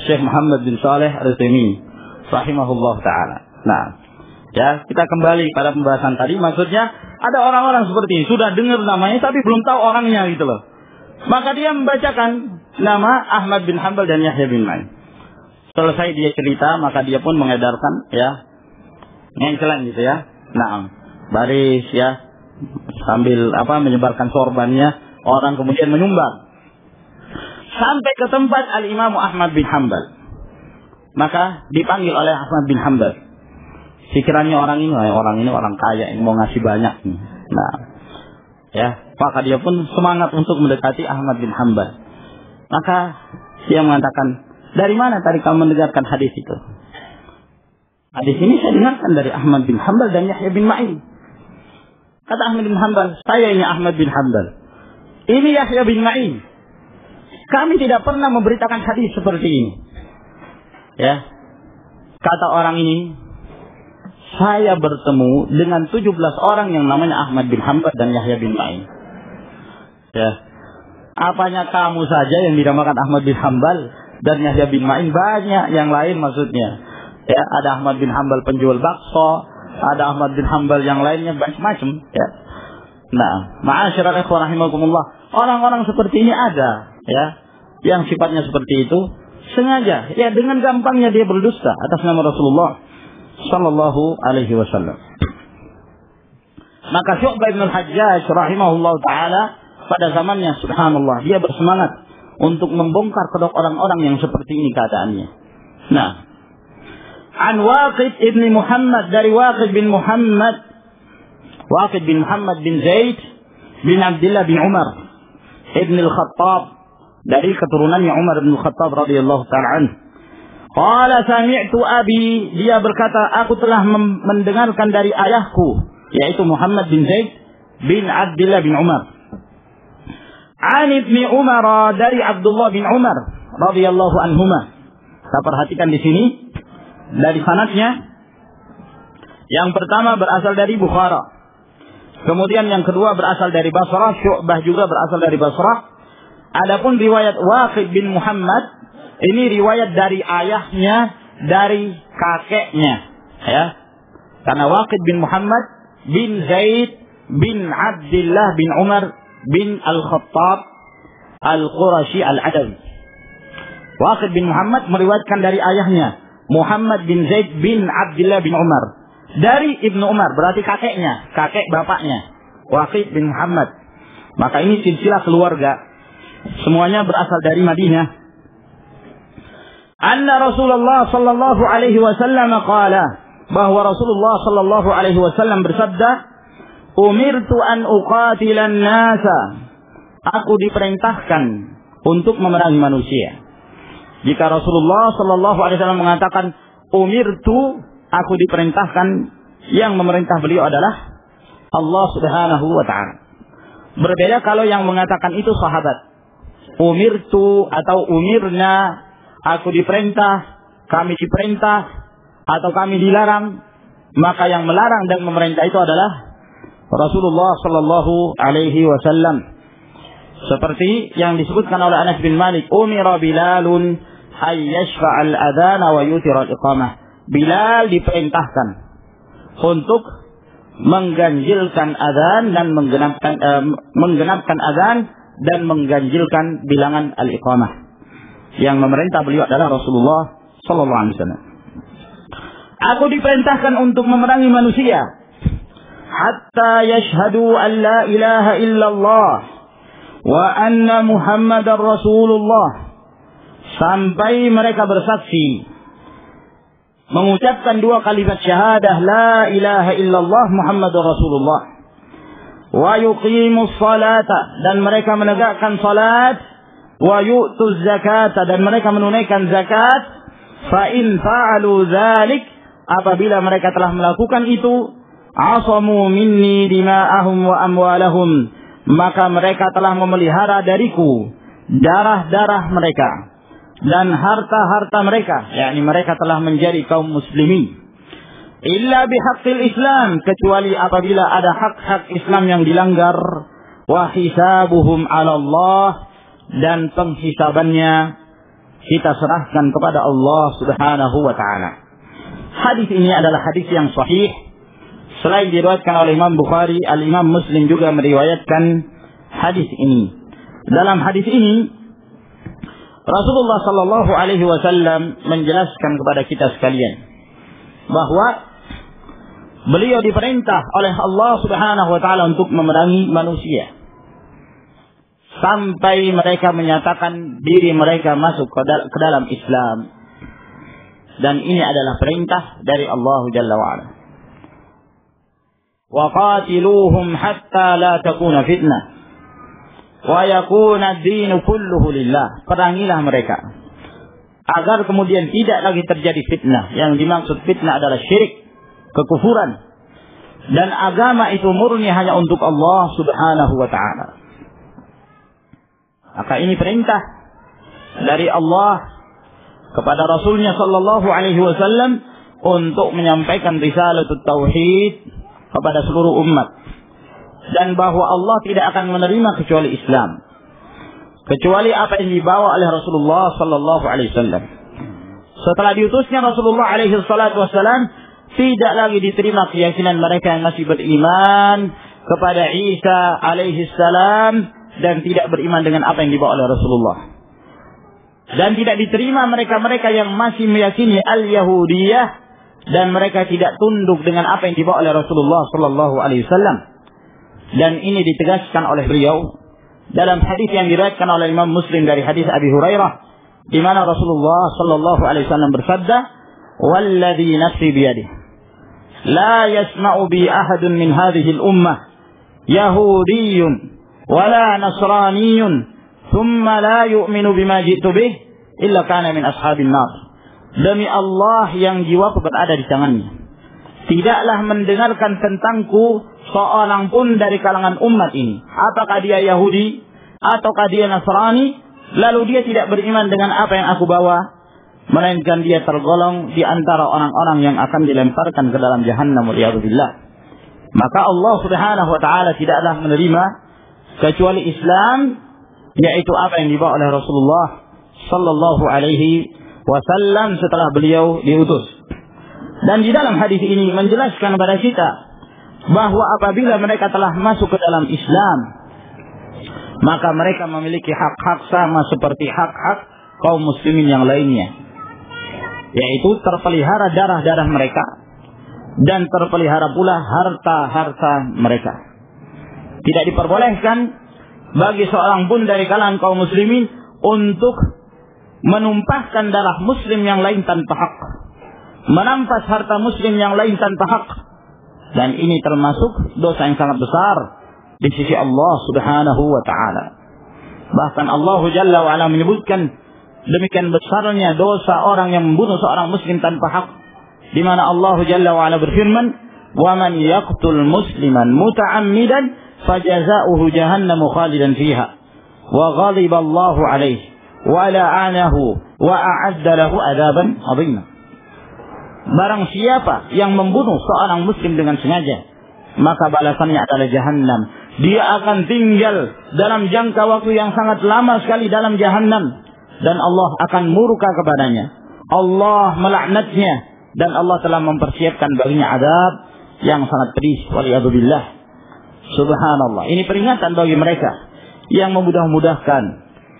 Syekh Muhammad bin Shalih Al-Utsaimin rahimahullah ta'ala. Nah, ya, kita kembali pada pembahasan tadi. Maksudnya ada orang-orang seperti ini, sudah dengar namanya tapi belum tahu orangnya gitu loh. Maka dia membacakan nama Ahmad bin Hanbal dan Yahya bin Ma'in. Selesai dia cerita, maka dia pun mengedarkan, ya, ngengkelan gitu ya. Nah, baris ya, sambil menyebarkan sorbannya, orang kemudian menyumbang. Sampai ke tempat Al-Imam Ahmad bin Hanbal. Maka dipanggil oleh Ahmad bin Hanbal. Pikirannya orang ini orang kaya, yang mau ngasih banyak. Nah, ya, maka dia pun semangat untuk mendekati Ahmad bin Hanbal. Maka dia mengatakan, dari mana tadi kamu mendengarkan hadis itu? Hadis ini saya dengarkan dari Ahmad bin Hanbal dan Yahya bin Ma'in. Kata Ahmad bin Hanbal, saya ini Ahmad bin Hanbal. Ini Yahya bin Ma'in. Kami tidak pernah memberitakan hadis seperti ini. Ya, kata orang ini, saya bertemu dengan 17 orang yang namanya Ahmad bin Hanbal dan Yahya bin Ma'in. Ya, apanya kamu saja yang dinamakan Ahmad bin Hanbal dan Yahya bin Ma'in? Banyak yang lain maksudnya. Ya, ada Ahmad bin Hanbal penjual bakso, ada Ahmad bin Hanbal yang lainnya macam-macam. Ya. Nah, ma'asyiral ikhwan rahimakumullah, orang-orang seperti ini ada, ya, yang sifatnya seperti itu. Sengaja, ya, dengan gampangnya dia berdusta atas nama Rasulullah sallallahu alaihi wasallam. Maka Syu'bah bin Al-Hajjaj rahimahullah ta'ala pada zamannya, subhanallah, dia bersemangat untuk membongkar kedok orang-orang yang seperti ini keadaannya. Nah, an Waqid ibn Muhammad, dari Waqid bin Muhammad bin Zaid bin Abdullah bin Umar ibn al-Khattab, dari keturunannya Umar bin Khattab radhiyallahu ta'ala anhu. Qala sami'tu abi, dia berkata, aku telah mendengarkan dari ayahku, yaitu Muhammad bin Zaid bin Abdullah bin Umar. An ibni Umar, dari Abdullah bin Umar radhiyallahu anhuma. Kita perhatikan di sini dari sanadnya. Yang pertama berasal dari Bukhara. Kemudian yang kedua berasal dari Basrah, Syu'bah juga berasal dari Basrah. Adapun riwayat Waqid bin Muhammad, ini riwayat dari ayahnya, dari kakeknya, ya. Karena Waqid bin Muhammad bin Zaid bin Abdullah bin Umar bin Al-Khattab Al-Qurashi Al-Adawi. Waqid bin Muhammad meriwayatkan dari ayahnya, Muhammad bin Zaid bin Abdullah bin Umar, dari Ibnu Umar, berarti kakeknya, kakek bapaknya, Waqid bin Muhammad. Maka ini silsilah keluarga. Semuanya berasal dari Madinah. Anna Rasulullah sallallahu alaihi wasallam qala, bahwa Rasulullah sallallahu alaihi wasallam bersabda, umirtu an uqatilan nasa, aku diperintahkan untuk memerangi manusia. Jika Rasulullah sallallahu alaihi wasallam mengatakan umirtu, aku diperintahkan, yang memerintah beliau adalah Allah Subhanahu wa ta'ala. Berbeda kalau yang mengatakan itu sahabat. Umirtu atau umirna, aku diperintah, kami diperintah, atau kami dilarang. Maka yang melarang dan memerintah itu adalah Rasulullah sallallahu alaihi wasallam. Seperti yang disebutkan oleh Anas bin Malik, umira Bilalun ay yashfa'al adhana wa yutira al-iqamah. Bilal diperintahkan untuk mengganjilkan adzan dan menggenapkan adzan dan mengganjilkan bilangan al-iqamah. Yang memerintah beliau adalah Rasulullah sallallahu alaihi wasallam. Aku diperintahkan untuk memerangi manusia hatta yashhadu an la ilaha illallah wa anna Muhammadar Rasulullah, sampai mereka bersaksi mengucapkan dua kalimat syahadah la ilaha illallah Muhammadur Rasulullah, wa yuqimus salata, dan mereka menegakkan salat, wa yu'tuz zakata, dan mereka menunaikan zakat. Fa in fa'alu dzalik, apabila mereka telah melakukan itu, asamu minni dima'ahum wa amwalahum, maka mereka telah memelihara dariku darah-darah mereka dan harta-harta mereka, yakni mereka telah menjadi kaum muslimin. Illa bihaqqil Islam, kecuali apabila ada hak-hak Islam yang dilanggar. Wa hisabuhum 'ala Allah, dan penghisabannya kita serahkan kepada Allah Subhanahu wa taala. Hadis ini adalah hadis yang sahih. Selain diriwayatkan oleh Imam Bukhari, Al-Imam Muslim juga meriwayatkan hadis ini. Dalam hadis ini Rasulullah sallallahu alaihi wasallam menjelaskan kepada kita sekalian bahwa beliau diperintah oleh Allah Subhanahu wa taala untuk memerangi manusia sampai mereka menyatakan diri mereka masuk ke dalam Islam. Dan ini adalah perintah dari Allah Jalla wa Ala. Wa qatiluhum hatta la takuna fitnah wa yakuna ad-din kulluhu lillah. Perangilah mereka agar kemudian tidak lagi terjadi fitnah. Yang dimaksud fitnah adalah syirik, kekufuran, dan agama itu murni hanya untuk Allah Subhanahu wa taala. Maka ini perintah dari Allah kepada Rasulnya sallallahu alaihi wasallam untuk menyampaikan risalatut tauhid kepada seluruh umat, dan bahwa Allah tidak akan menerima kecuali Islam, kecuali apa yang dibawa oleh Rasulullah sallallahu alaihi wasallam. Setelah diutusnya Rasulullah alaihi wasallam, tidak lagi diterima keyakinan mereka yang masih beriman kepada Isa alaihi salam dan tidak beriman dengan apa yang dibawa oleh Rasulullah. Dan tidak diterima mereka-mereka yang masih meyakini al-Yahudiyah dan mereka tidak tunduk dengan apa yang dibawa oleh Rasulullah sallallahu alaihi wasallam. Dan ini ditegaskan oleh beliau dalam hadis yang diriwayatkan oleh Imam Muslim dari hadis Abi Hurairah, di mana Rasulullah sallallahu alaihi wasallam bersabda, "Walladzi nafsi biyadihi la yasma'u bi ahadun min hadhihi al-ummah yahudiyyun wala nasraniyyun thumma la yu'minu bima ji'tu bih illa kana min ashabin nar." Demi Allah yang jiwaku berada di tangannya, tidaklah mendengarkan tentangku seorang pun dari kalangan umat ini, apakah dia Yahudi ataukah dia Nasrani, lalu dia tidak beriman dengan apa yang aku bawa, melainkan dia tergolong di antara orang-orang yang akan dilemparkan ke dalam jahannam waliyadzubillah. Maka Allah Subhanahu wa taala tidaklah menerima kecuali Islam, yaitu apa yang dibawa oleh Rasulullah sallallahu alaihi wasallam setelah beliau diutus. Dan di dalam hadis ini menjelaskan kepada kita bahwa apabila mereka telah masuk ke dalam Islam, maka mereka memiliki hak-hak sama seperti hak-hak kaum muslimin yang lainnya, yaitu terpelihara darah-darah mereka dan terpelihara pula harta-harta mereka. Tidak diperbolehkan bagi seorang pun dari kalangan kaum muslimin untuk menumpahkan darah muslim yang lain tanpa hak, merampas harta muslim yang lain tanpa hak. Dan ini termasuk dosa yang sangat besar di sisi Allah Subhanahu wa taala. Bahkan Allah Jalla wa Ala menyebutkan demikian besarnya dosa orang yang membunuh seorang muslim tanpa hak, di mana Allah Jalla wa Ala berfirman, "Wa man yaqtul musliman muta'ammidan fajaza'uhu jahannamu khalidan fiha wa ghadiba Allahu 'alaihi wa la'anahu wa a'adda lahu 'adzaban 'azima." Barang siapa yang membunuh seorang muslim dengan sengaja, maka balasannya adalah jahannam. Dia akan tinggal dalam jangka waktu yang sangat lama sekali dalam jahannam, dan Allah akan murka kepadanya. Allah melaknatnya, dan Allah telah mempersiapkan baginya azab yang sangat pedih. Waliyadzubillah. Subhanallah. Ini peringatan bagi mereka yang memudah-mudahkan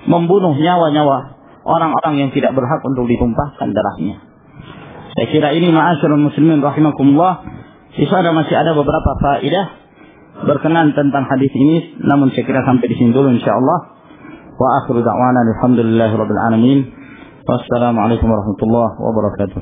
membunuh nyawa-nyawa orang-orang yang tidak berhak untuk ditumpahkan darahnya. Saya kira ini ma'asyiral muslimin rahimakumullah, masih ada beberapa faedah berkenan tentang hadis ini, namun saya kira sampai di sini dulu insyaallah. Wa akhiru da'wana alhamdulillahirabbil alamin. Wassalamualaikum warahmatullahi wabarakatuh.